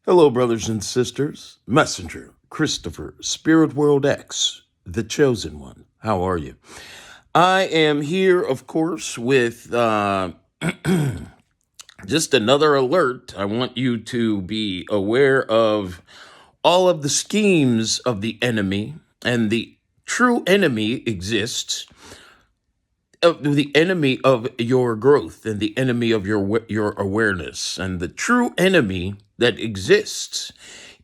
Hello, brothers and sisters. Messenger, Christopher, Spirit World X, the chosen one. How are you? I am here, of course, with just another alert. I want you to be aware of all of the schemes of the enemy, and the true enemy exists. The enemy of your growth and the enemy of your awareness, and the true enemy that exists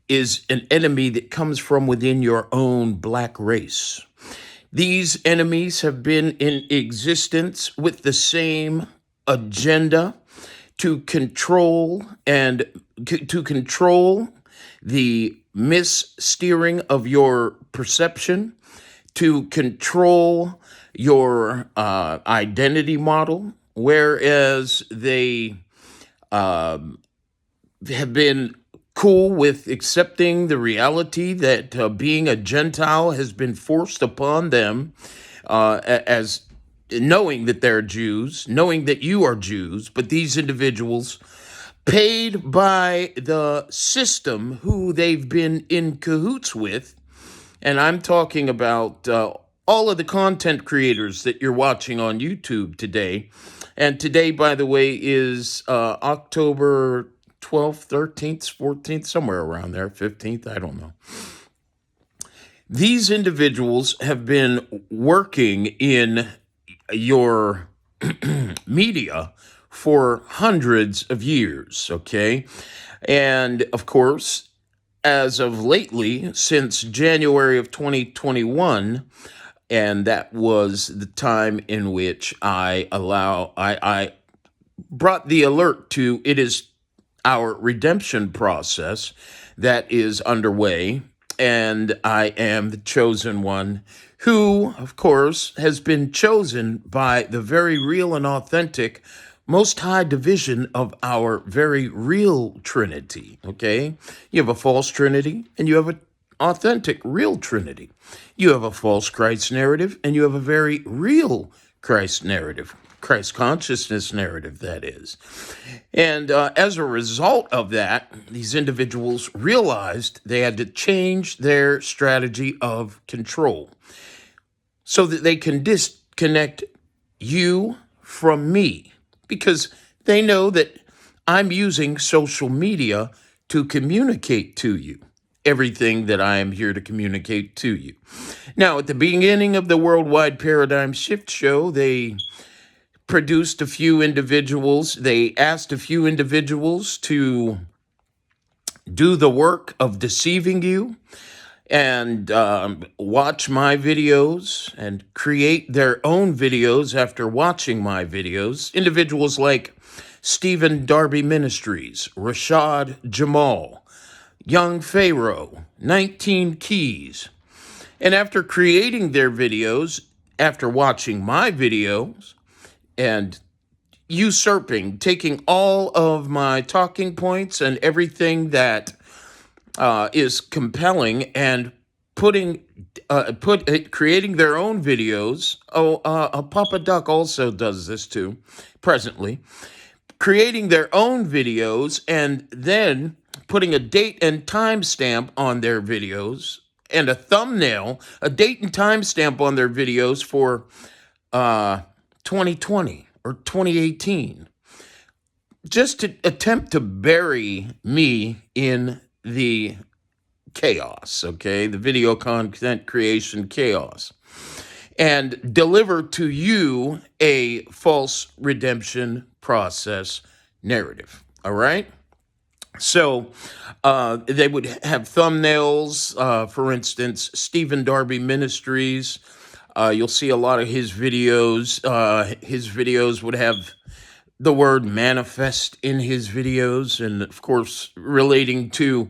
is an enemy that comes from within your own black race. These enemies have been in existence with the same agenda to control and to control the missteering of your perception, to control your identity model, whereas they have been cool with accepting the reality that being a Gentile has been forced upon them, as knowing that they're Jews, knowing that you are Jews, but these individuals paid by the system who they've been in cahoots with. And I'm talking about all of the content creators that you're watching on YouTube today. And today, by the way, is October 12th, 13th, 14th, somewhere around there, 15th, I don't know. These individuals have been working in your media for hundreds of years, okay? And of course, as of lately, since January of 2021, and that was the time in which I brought the alert to it is our redemption process that is underway, and I am the chosen one who, of course, has been chosen by the very real and authentic most high division of our very real Trinity, okay? You have a false Trinity and you have an authentic real Trinity. You have a false Christ narrative and you have a very real Christ narrative, Christ consciousness narrative, that is. And as a result of that, these individuals realized they had to change their strategy of control so that they can disconnect you from me, because they know that I'm using social media to communicate to you everything that I am here to communicate to you. Now, at the beginning of the Worldwide Paradigm Shift Show, they produced a few individuals. They asked a few individuals to do the work of deceiving you and watch my videos and create their own videos after watching my videos. Individuals like Stephen Darby Ministries, Rashad Jamal, Young Pharaoh, 19 Keys. And after creating their videos, after watching my videos and usurping, taking all of my talking points and everything that is compelling and creating their own videos. Papa Duck also does this too, presently. Creating their own videos and then putting a date and timestamp on their videos and a thumbnail, a date and timestamp on their videos for 2020 or 2018, just to attempt to bury me in the chaos, okay? The video content creation chaos, and deliver to you a false redemption process narrative, all right? So they would have thumbnails, for instance, Stephen Darby Ministries. You'll see a lot of his videos. His videos would have the word manifest in his videos, and of course, relating to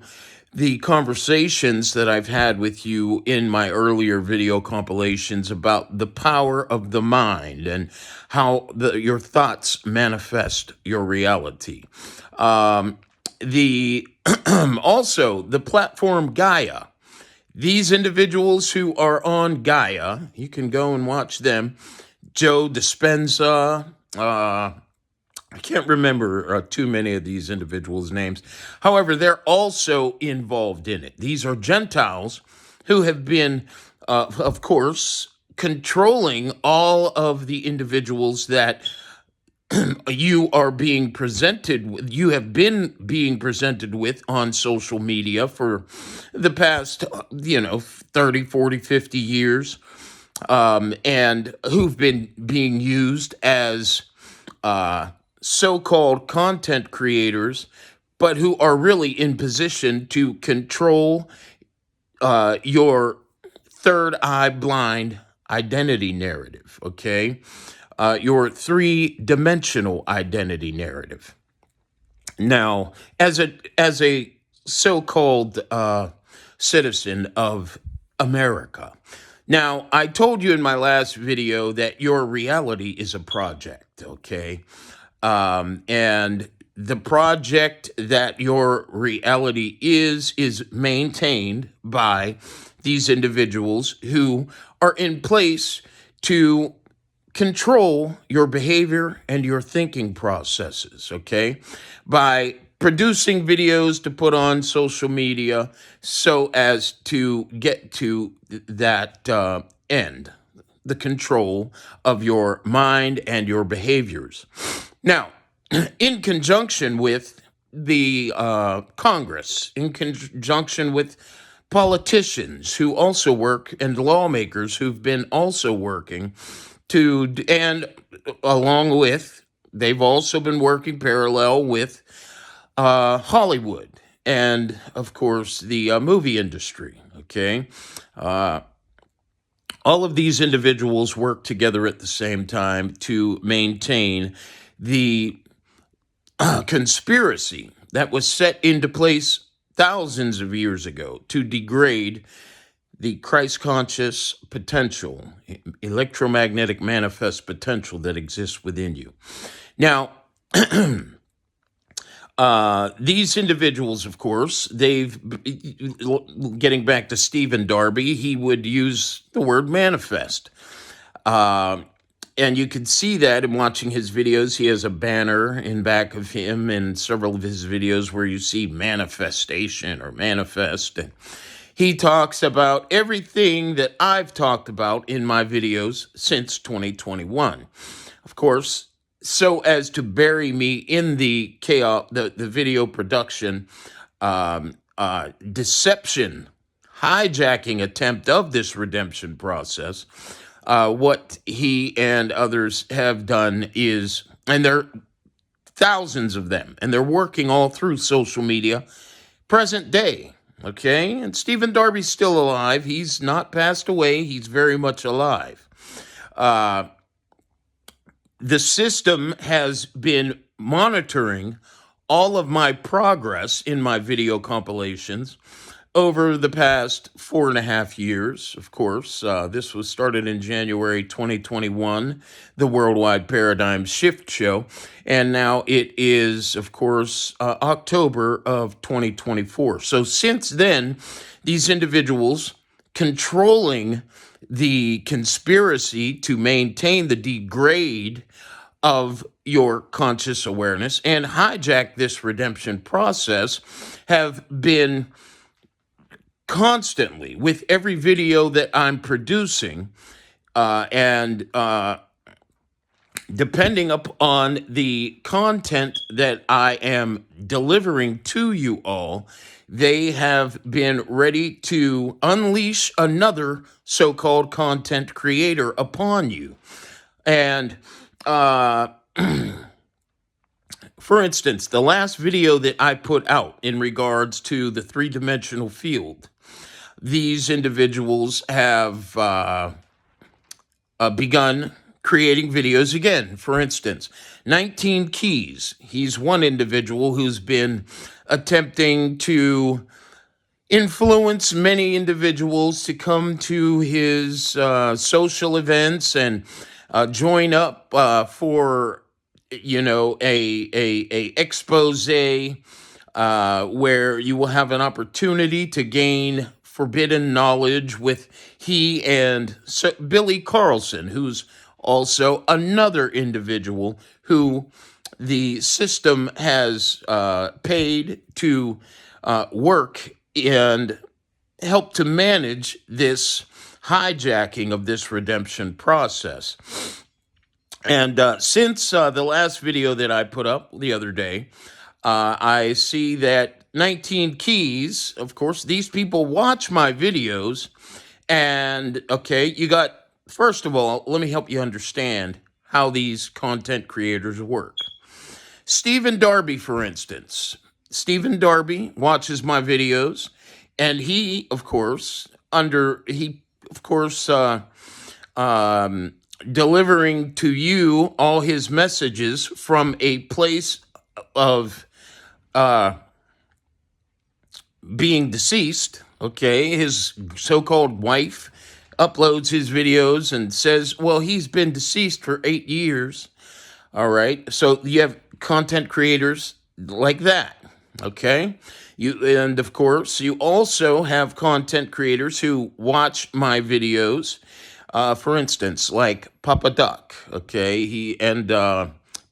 the conversations that I've had with you in my earlier video compilations about the power of the mind and how your thoughts manifest your reality. Also the platform Gaia. These individuals who are on Gaia, you can go and watch them. Joe Dispenza, I can't remember too many of these individuals' names. However, they're also involved in it. These are Gentiles who have been, of course, controlling all of the individuals that you are being presented with, you have been being presented with on social media for the past, 30, 40, 50 years, and who've been being used as so-called content creators, but who are really in position to control your third eye blind identity narrative, okay? Your three-dimensional identity narrative. Now, as a so-called citizen of America, now I told you in my last video that your reality is a project, okay? And the project that your reality is maintained by these individuals who are in place to control your behavior and your thinking processes, okay? By producing videos to put on social media so as to get to that end, the control of your mind and your behaviors. Now, in conjunction with the Congress, in conjunction with politicians who also work and lawmakers who've been also working and along with, they've also been working parallel with Hollywood and, of course, the movie industry, okay? All of these individuals work together at the same time to maintain the conspiracy that was set into place thousands of years ago to degrade the Christ conscious potential, electromagnetic manifest potential that exists within you. Now, these individuals, of course, getting back to Stephen Darby, he would use the word manifest. And you can see that in watching his videos. He has a banner in back of him in several of his videos where you see manifestation or manifest. And he talks about everything that I've talked about in my videos since 2021. Of course, so as to bury me in the chaos, the video production, deception, hijacking attempt of this redemption process. What he and others have done is, and there are thousands of them, and they're working all through social media, present day, okay? And Stephen Darby's still alive. He's not passed away. He's very much alive. The system has been monitoring all of my progress in my video compilations over the past 4.5 years. Of course, this was started in January 2021, the Worldwide Paradigm Shift Show, and now it is, of course, October of 2024. So since then, these individuals controlling the conspiracy to maintain the degrade of your conscious awareness and hijack this redemption process have been constantly, with every video that I'm producing, and depending upon the content that I am delivering to you all, they have been ready to unleash another so-called content creator upon you. And for instance, the last video that I put out in regards to the three-dimensional field, these individuals have begun creating videos again. For instance, 19 Keys. He's one individual who's been attempting to influence many individuals to come to his social events and join up for a expose where you will have an opportunity to gain forbidden knowledge with he and Billy Carlson, who's also another individual who the system has paid to work and help to manage this hijacking of this redemption process. And since the last video that I put up the other day, I see that 19 Keys, of course, these people watch my videos. And okay, first of all, let me help you understand how these content creators work. Stephen Darby, for instance. Stephen Darby watches my videos, and he, of course, delivering to you all his messages from a place of being deceased. Okay, his so-called wife uploads his videos and says, well, he's been deceased for 8 years. All right, so you have content creators like that. Okay, and of course you also have content creators who watch my videos. For instance, like Papa Duck. Okay, he and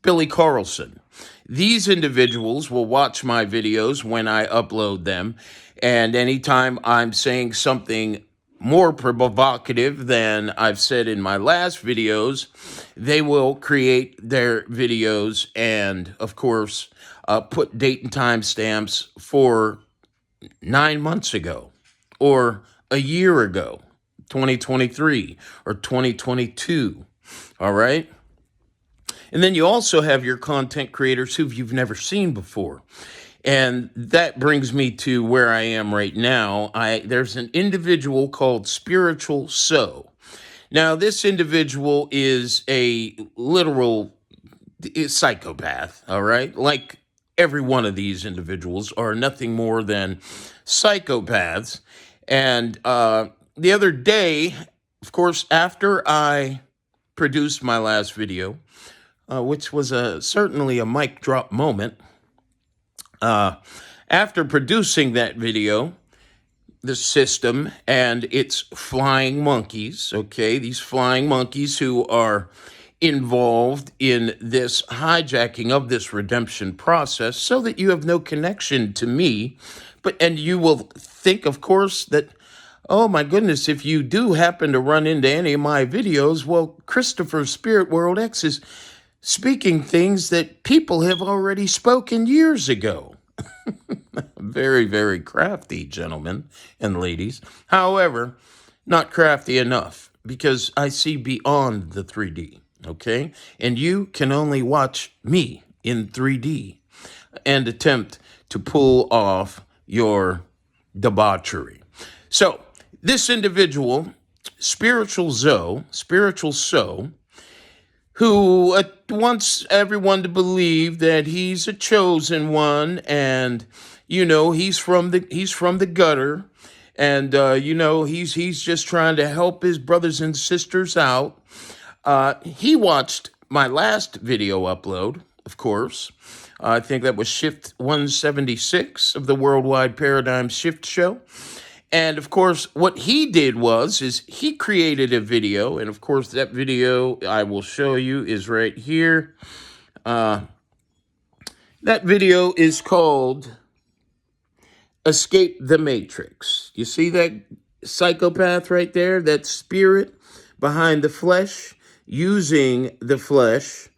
Billy Carlson. These individuals will watch my videos when I upload them, and anytime I'm saying something more provocative than I've said in my last videos, they will create their videos and, of course, put date and time stamps for 9 months ago or a year ago, 2023 or 2022. All right. And then you also have your content creators who you've never seen before. And that brings me to where I am right now. There's an individual called Spiritual So. Now, this individual is a literal psychopath, all right? Like every one of these individuals are nothing more than psychopaths. And the other day, of course, after I produced my last video, which was certainly a mic drop moment, after producing that video, the system and its flying monkeys, okay, these flying monkeys who are involved in this hijacking of this redemption process so that you have no connection to me, and you will think, of course, that, oh my goodness, if you do happen to run into any of my videos, well, Christopher Spirit World X is speaking things that people have already spoken years ago. Very, very crafty, gentlemen and ladies. However, not crafty enough, because I see beyond the 3D, okay? And you can only watch me in 3D and attempt to pull off your debauchery. So, this individual, Spiritual So, who wants everyone to believe that he's a chosen one, and he's from the gutter, and he's just trying to help his brothers and sisters out. He watched my last video upload, of course. I think that was Shift 176 of the Worldwide Paradigm Shift Show. And of course, what he did is he created a video. And of course, that video I will show you is right here. That video is called Escape the Matrix. You see that psychopath right there? That spirit behind the flesh, using the flesh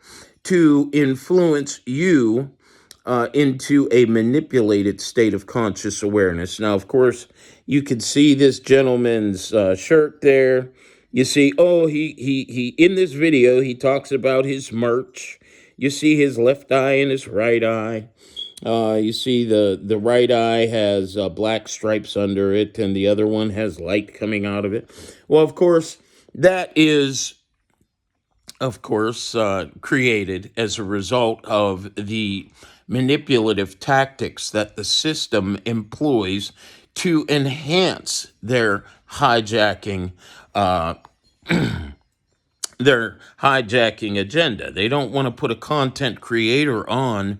to influence you into a manipulated state of conscious awareness. Now, of course, you can see this gentleman's shirt there. You see, he in this video, he talks about his merch. You see his left eye and his right eye. You see the right eye has black stripes under it, and the other one has light coming out of it. Well, of course, that is, created as a result of the manipulative tactics that the system employs to enhance their hijacking agenda. They don't want to put a content creator on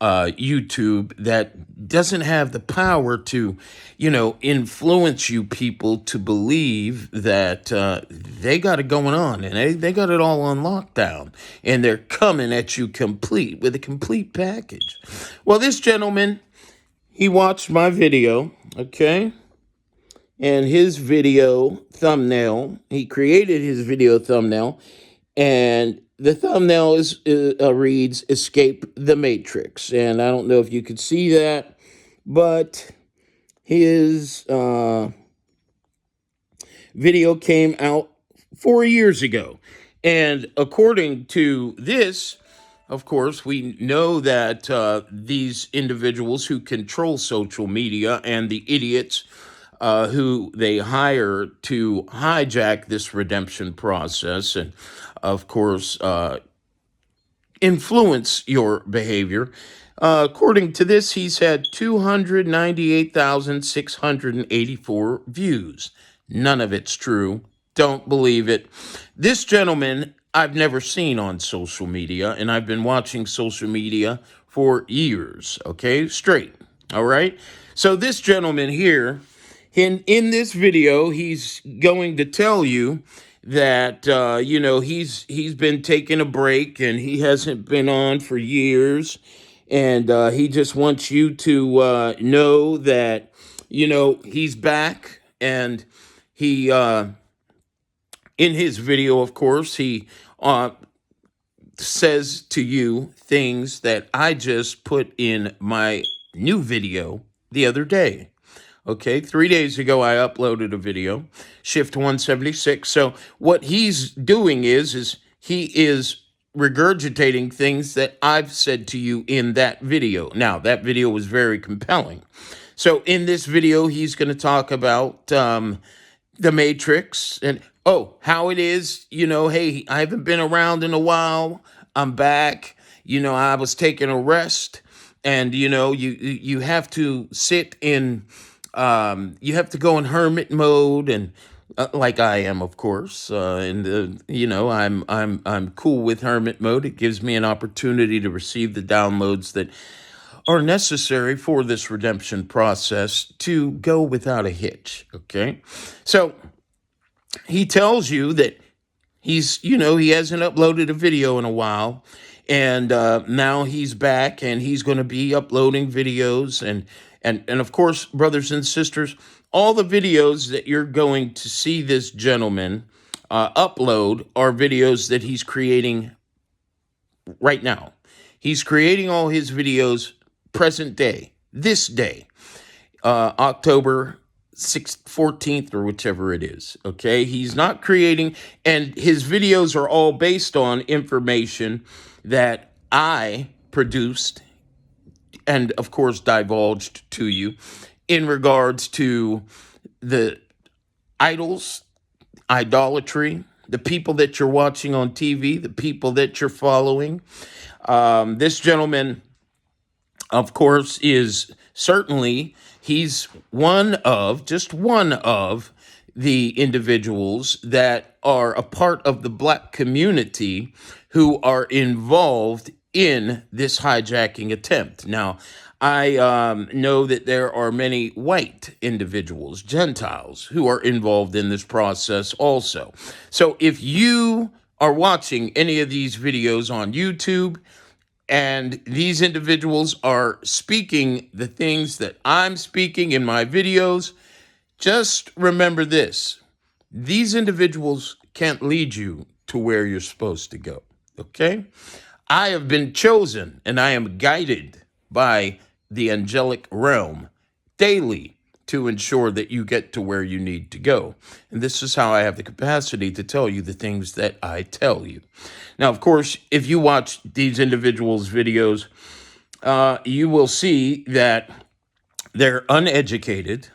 YouTube that doesn't have the power to, influence you people to believe that they got it going on and they got it all on lockdown and they're coming at you complete with a complete package. Well, this gentleman, he watched my video, okay? And his video thumbnail, he created his video thumbnail, and the thumbnail reads "Escape the Matrix," and I don't know if you could see that, but his video came out 4 years ago, and according to this, of course, we know that these individuals who control social media and the idiots who they hire to hijack this redemption process and, of course, influence your behavior. According to this, he's had 298,684 views. None of it's true. Don't believe it. This gentleman I've never seen on social media, and I've been watching social media for years, okay? Straight, all right? So this gentleman here, in this video, he's going to tell you that he's been taking a break and he hasn't been on for years, and he just wants you to know that he's back, and he in his video, of course, he says to you things that I just put in my new video the other day. Okay, 3 days ago, I uploaded a video, Shift 176. So what he's doing is he is regurgitating things that I've said to you in that video. Now, that video was very compelling. So in this video, he's going to talk about the Matrix and, how it is, hey, I haven't been around in a while. I'm back. I was taking a rest. And, you have to sit in... you have to go in hermit mode, and like I am, of course. And I'm cool with hermit mode. It gives me an opportunity to receive the downloads that are necessary for this redemption process to go without a hitch. Okay, so he tells you that he hasn't uploaded a video in a while, and now he's back, and he's going to be uploading videos, and of course, brothers and sisters, all the videos that you're going to see this gentleman upload are videos that he's creating right now. He's creating all his videos present day, this day, October 6th, 14th, or whichever it is, okay? He's not creating, and his videos are all based on information that I produced and, of course, divulged to you in regards to the idols, idolatry, the people that you're watching on TV, the people that you're following. This gentleman, of course, is certainly, he's just one of the individuals that are a part of the black community who are involved in this hijacking attempt. Now, I know that there are many white individuals, Gentiles, who are involved in this process also. So if you are watching any of these videos on YouTube, and these individuals are speaking the things that I'm speaking in my videos, just remember this. These individuals can't lead you to where you're supposed to go, okay? I have been chosen, and I am guided by the angelic realm daily to ensure that you get to where you need to go. And this is how I have the capacity to tell you the things that I tell you. Now, of course, if you watch these individuals' videos, you will see that they're uneducated.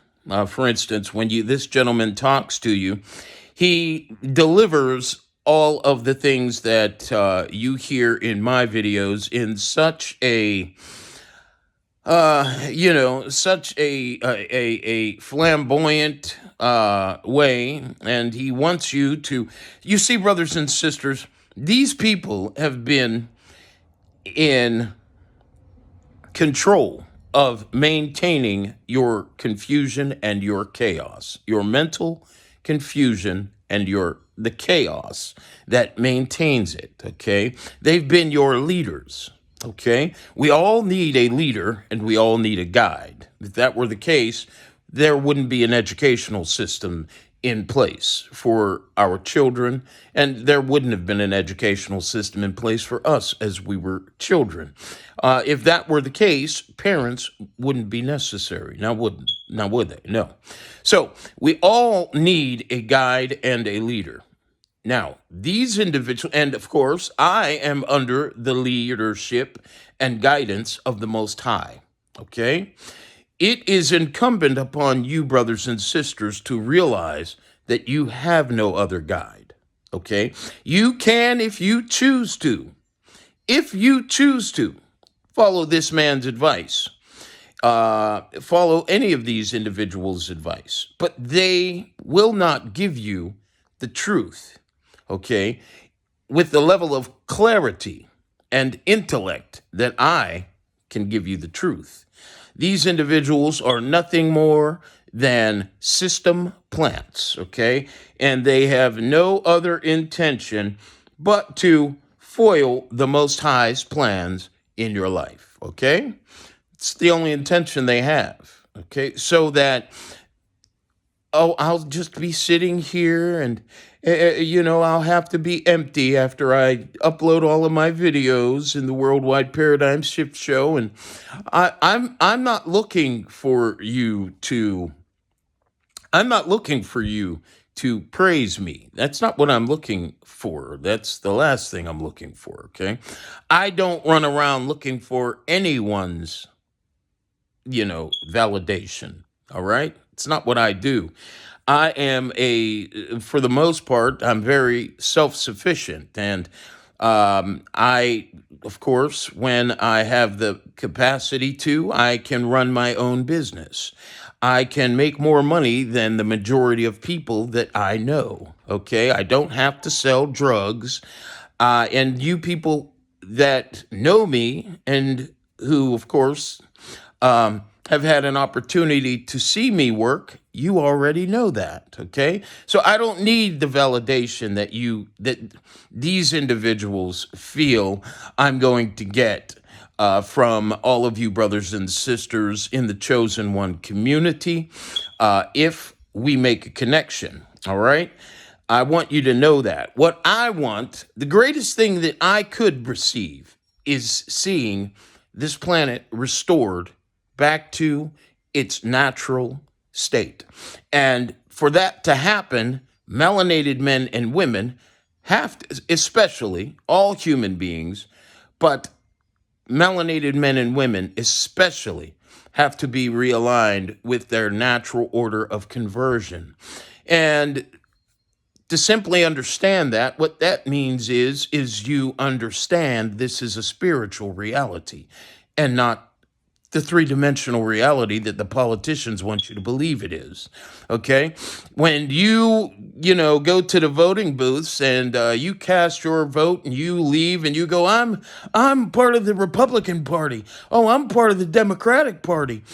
For instance, when this gentleman talks to you, he delivers all of the things that you hear in my videos in such a such a flamboyant way, and he wants you to, you see, brothers and sisters, these people have been in control of maintaining your confusion and your chaos, your mental confusion and the chaos that maintains it. Okay, they've been your leaders. Okay, we all need a leader and we all need a guide. If that were the case, there wouldn't be an educational system in place for our children, and there wouldn't have been an educational system in place for us as we were children. If that were the case, parents wouldn't be necessary. Now would they? No. So we all need a guide and a leader. Now, these individuals, and of course, I am under the leadership and guidance of the Most High. Okay? It is incumbent upon you, brothers and sisters, to realize that you have no other guide. Okay? You can, if you choose to, follow this man's advice, follow any of these individuals' advice, but they will not give you the truth, okay, with the level of clarity and intellect that I can give you the truth. These individuals are nothing more than system plants, okay? And they have no other intention but to foil the Most High's plans in your life, okay? It's the only intention they have, okay? So that, oh, I'll just be sitting here and I'll have to be empty after I upload all of my videos in the Worldwide Paradigm Shift Show, and I'm not looking for you to. I'm not looking for you to praise me. That's not what I'm looking for. That's the last thing I'm looking for. Okay, I don't run around looking for anyone's, validation. All right, it's not what I do. I am for the most part, I'm very self-sufficient. And of course, when I have the capacity to, I can run my own business. I can make more money than the majority of people that I know. Okay. I don't have to sell drugs. And you people that know me and who, of course, have had an opportunity to see me work, you already know that, okay? So I don't need the validation that these individuals feel I'm going to get from all of you brothers and sisters in the Chosen One community if we make a connection, all right? I want you to know that. What I want, the greatest thing that I could receive is seeing this planet restored back to its natural state. And for that to happen, melanated men and women have to, especially all human beings, but melanated men and women especially have to be realigned with their natural order of conversion. And to simply understand that, what that means is you understand this is a spiritual reality and not the three-dimensional reality that the politicians want you to believe it is. Okay? When you go to the voting booths and you cast your vote and you leave and you go, I'm part of the Republican Party. Oh, I'm part of the Democratic Party.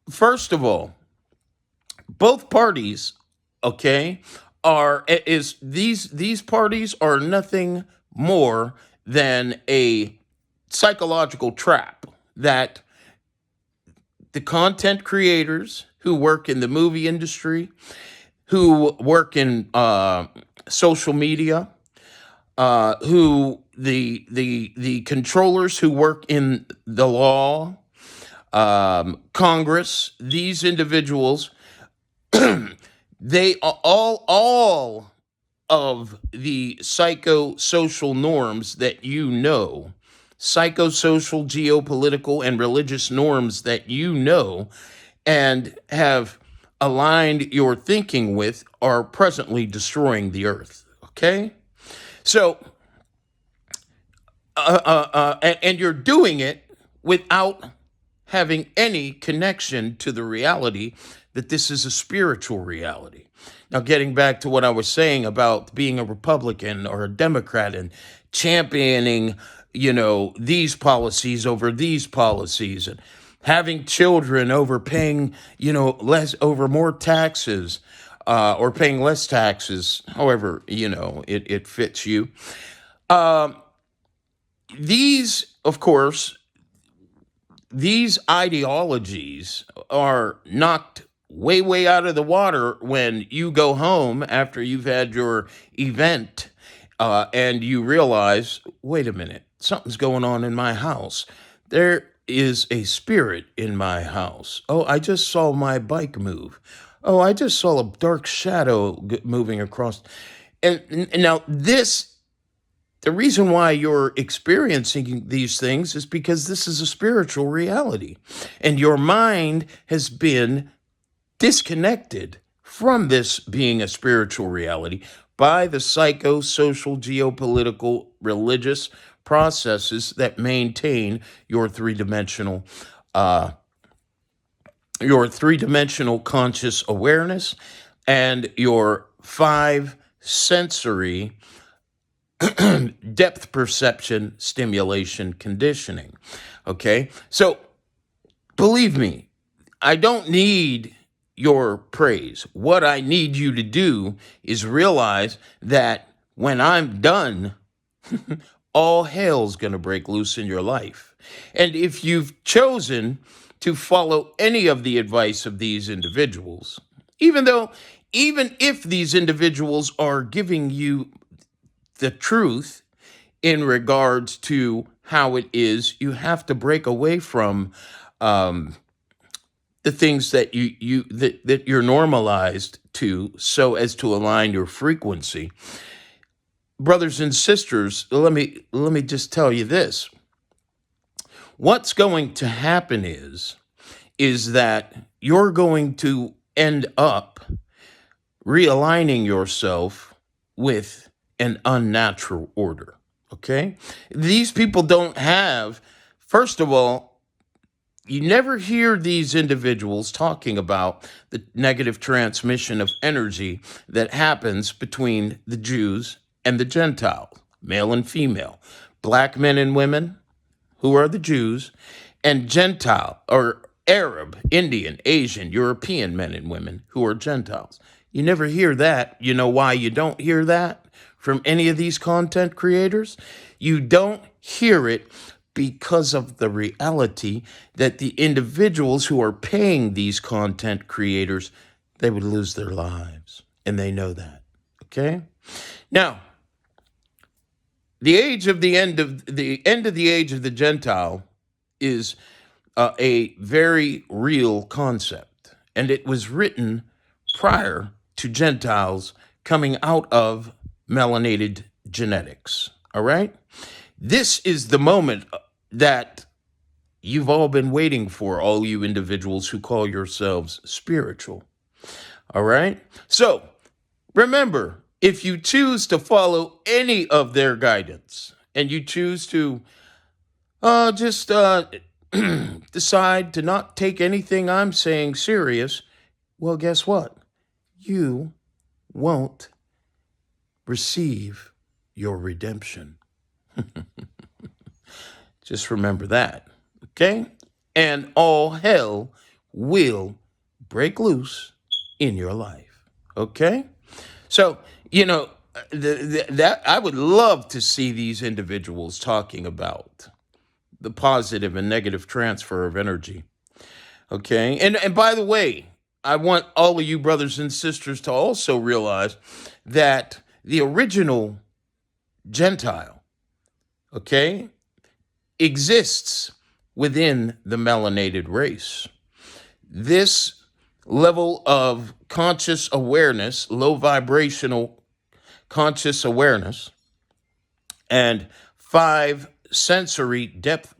First of all, both parties, okay, these parties are nothing more than a psychological trap that the content creators who work in the movie industry, who work in social media, who the controllers who work in the law, Congress, these individuals, they are all of the psychosocial norms that psychosocial, geopolitical, and religious norms that and have aligned your thinking with are presently destroying the earth. Okay? So, and you're doing it without having any connection to the reality that this is a spiritual reality. Now, getting back to what I was saying about being a Republican or a Democrat and championing these policies over these policies, and having children over paying, less over more taxes, or paying less taxes, however, it fits you. Um, of course, these ideologies are knocked way, way out of the water when you go home after you've had your event, and you realize, wait a minute, something's going on in my house. There is a spirit in my house. Oh, I just saw my bike move. Oh, I just saw a dark shadow moving across. And now the reason why you're experiencing these things is because this is a spiritual reality, and your mind has been disconnected from this being a spiritual reality by the psychosocial, geopolitical, religious processes that maintain uh, your three-dimensional conscious awareness and your five sensory depth perception stimulation conditioning. Okay, so believe me, I don't need your praise. What I need you to do is realize that when I'm done, all hell's going to break loose in your life. And if you've chosen to follow any of the advice of these individuals, even if these individuals are giving you the truth in regards to how it is, you have to break away from um, the things that that you're normalized to, so as to align your frequency. Brothers and sisters, let me just tell you this. What's going to happen is that you're going to end up realigning yourself with an unnatural order. Okay? These people don't have, first of all, you never hear these individuals talking about the negative transmission of energy that happens between the Jews and the Gentiles, male and female, black men and women, who are the Jews, and Gentile or Arab, Indian, Asian, European men and women who are Gentiles. You never hear that. You know why you don't hear that from any of these content creators? You don't hear it because of the reality that the individuals who are paying these content creators, they would lose their lives. And they know that. Okay? Now, the end of the age of the Gentile is a very real concept, and it was written prior to Gentiles coming out of melanated genetics. All right, this is the moment that you've all been waiting for, all you individuals who call yourselves spiritual. All right, so remember, if you choose to follow any of their guidance and you choose to just decide to not take anything I'm saying serious, well, guess what? You won't receive your redemption. Just remember that, okay? And all hell will break loose in your life, okay? So, that I would love to see these individuals talking about the positive and negative transfer of energy. Okay. And by the way, I want all of you brothers and sisters to also realize that the original Gentile, okay, exists within the melanated race. This level of conscious awareness, low vibrational conscious awareness, and five sensory depth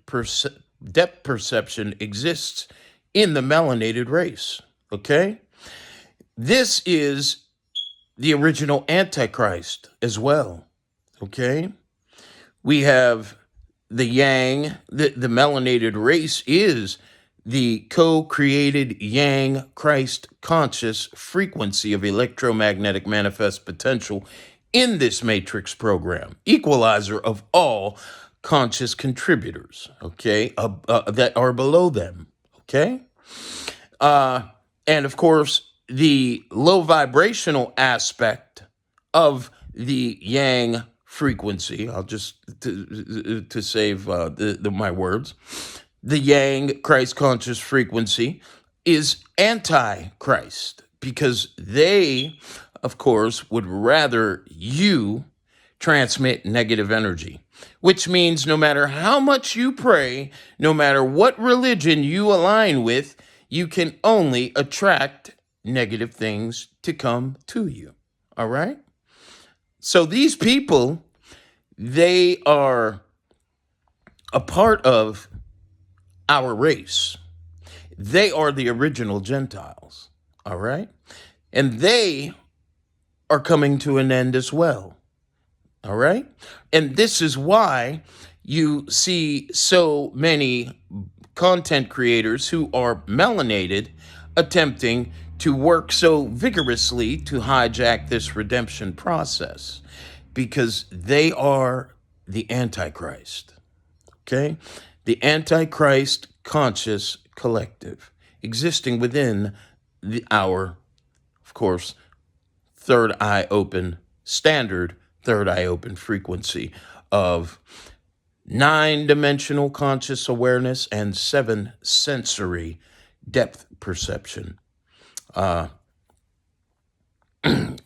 perception exists in the melanated race. Okay? This is the original Antichrist as well. Okay? We have the yang, the melanated race is the co-created yang Christ conscious frequency of electromagnetic manifest potential in this matrix program, equalizer of all conscious contributors, okay, that are below them, okay? Uh, and of course, the low vibrational aspect of the yang frequency, I'll just, to save my words, the yang Christ conscious frequency is anti-Christ because they, of course, would rather you transmit negative energy, which means no matter how much you pray, no matter what religion you align with, you can only attract negative things to come to you. All right? So these people, they are a part of our race. They are the original Gentiles. All right? And they are coming to an end as well. All right? And this is why you see so many content creators who are melanated attempting to work so vigorously to hijack this redemption process because they are the Antichrist. Okay? The Antichrist conscious collective existing within our, of course, third eye open standard, third eye open frequency of 9-dimensional conscious awareness and 7 sensory depth perception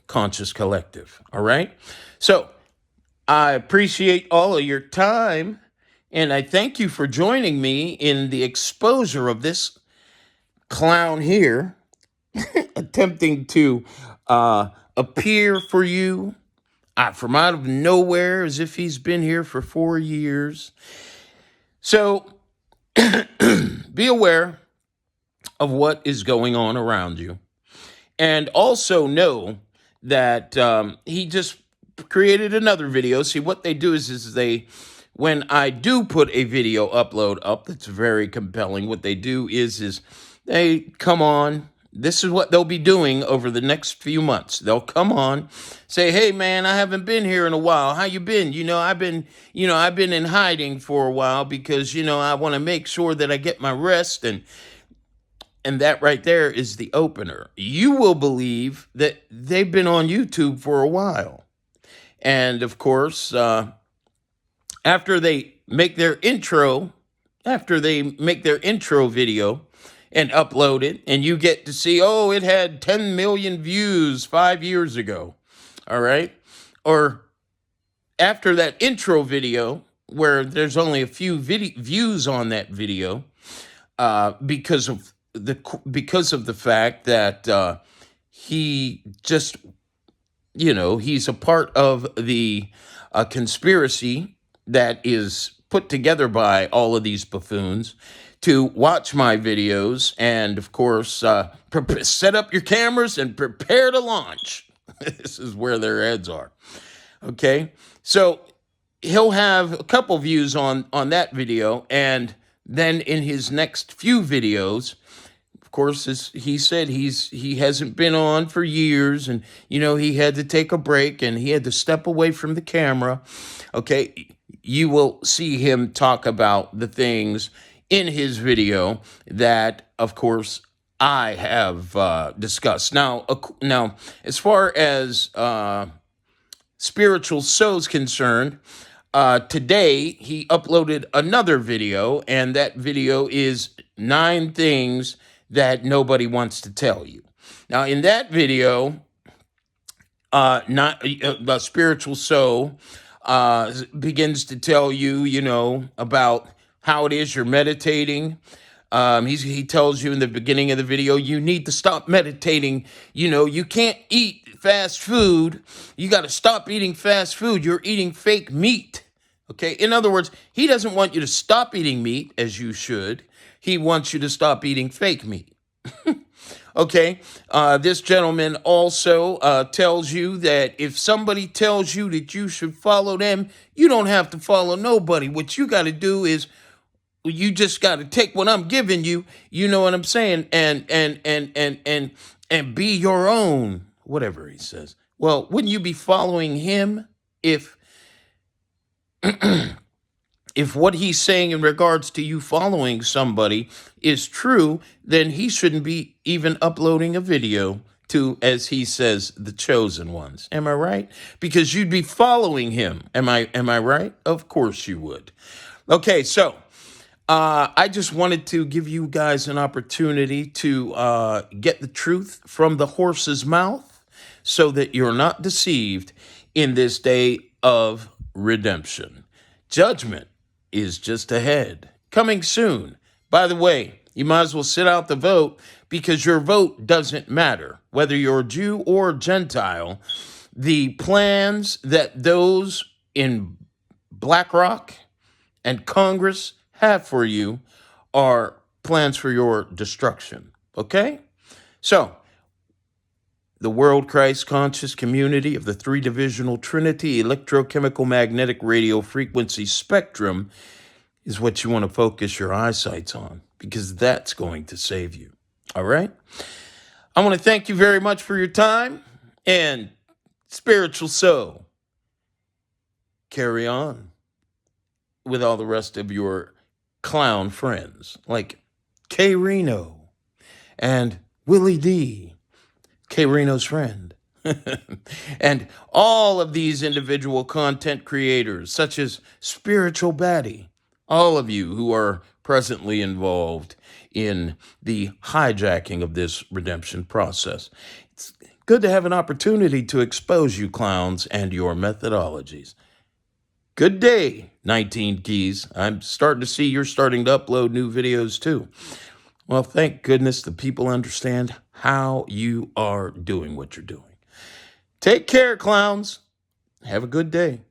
conscious collective. All right. So I appreciate all of your time and I thank you for joining me in the exposure of this clown here attempting to appear for you from out of nowhere as if he's been here for 4 years. So be aware of what is going on around you. And also know that he just created another video. See, what they do is they, when I do put a video upload up that's very compelling, what they do is they come on. This is what they'll be doing over the next few months. They'll come on, say, "Hey man, I haven't been here in a while. How you been? I've been in hiding for a while because, I want to make sure that I get my rest." And that right there is the opener. You will believe that they've been on YouTube for a while. And of course, after they make their intro video and upload it, and you get to see, oh, it had 10 million views 5 years ago. All right. Or after that intro video, where there's only a few views on that video, because of the fact that he just, he's a part of the conspiracy that is put together by all of these buffoons to watch my videos and, of course, set up your cameras and prepare to launch. This is where their heads are. Okay? So he'll have a couple views on that video, and then in his next few videos, of course, as he said, he hasn't been on for years, and he had to take a break and he had to step away from the camera. Okay, you will see him talk about the things in his video that, of course, I have discussed. Now, as far as Spiritual Soul's concerned, today he uploaded another video, and that video is 9 things that nobody wants to tell you. Now, in that video, the Spiritual Soul begins to tell you, about how it is you're meditating. He tells you in the beginning of the video, you need to stop meditating. You can't eat fast food. You got to stop eating fast food. You're eating fake meat. Okay. In other words, he doesn't want you to stop eating meat as you should. He wants you to stop eating fake meat. Okay. This gentleman also tells you that if somebody tells you that you should follow them, you don't have to follow nobody. What you got to do is you just got to take what I'm giving you. You know what I'm saying? And be your own, whatever he says. Well, wouldn't you be following him if if what he's saying in regards to you following somebody is true, then he shouldn't be even uploading a video to, as he says, the chosen ones. Am I right? Because you'd be following him. Am I right? Of course you would. Okay, so I just wanted to give you guys an opportunity to get the truth from the horse's mouth so that you're not deceived in this day of redemption. Judgment is just ahead, coming soon. By the way, you might as well sit out the vote because your vote doesn't matter. Whether you're a Jew or Gentile, the plans that those in BlackRock and Congress have for you are plans for your destruction. Okay? So, the world Christ conscious community of the three divisional trinity electrochemical magnetic radio frequency spectrum is what you want to focus your eyesights on, because that's going to save you. All right? I want to thank you very much for your time, and spiritual soul, carry on with all the rest of your clown friends like K Reno and Willie D, K Reno's friend, and all of these individual content creators such as Spiritual Baddie, all of you who are presently involved in the hijacking of this redemption process. It's good to have an opportunity to expose you clowns and your methodologies. Good day, 19 Keys. I'm starting to see you're starting to upload new videos too. Well, thank goodness the people understand how you are doing what you're doing. Take care, clowns. Have a good day.